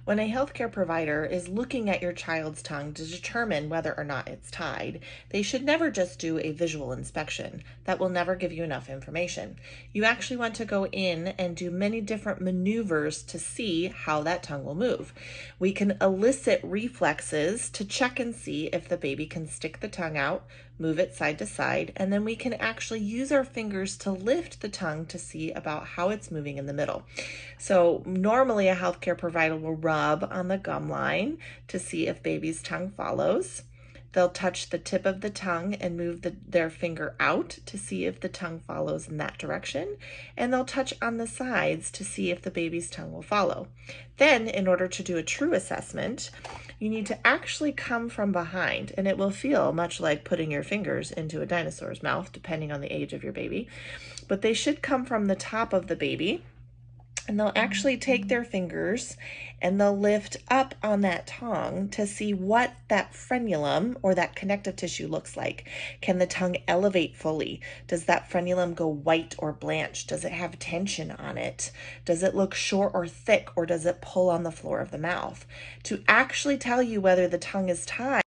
When a healthcare provider is looking at your child's tongue to determine whether or not it's tied, they should never just do a visual inspection. That will never give you enough information. You actually want to go in and do many different maneuvers to see how that tongue will move. We can elicit reflexes to check and see if the baby can stick the tongue out, move it side to side, and then we can actually use our fingers to lift the tongue to see about how it's moving in the middle. So normally a healthcare provider will rub on the gum line to see if baby's tongue follows. They'll touch the tip of the tongue and move their finger out to see if the tongue follows in that direction. And they'll touch on the sides to see if the baby's tongue will follow. Then, in order to do a true assessment, you need to actually come from behind, and it will feel much like putting your fingers into a dinosaur's mouth, depending on the age of your baby. But they should come from the top of the baby. And they'll actually take their fingers and they'll lift up on that tongue to see what that frenulum or that connective tissue looks like. Can the tongue elevate fully? Does that frenulum go white or blanched? Does it have tension on it? Does it look short or thick, or does it pull on the floor of the mouth? To actually tell you whether the tongue is tied,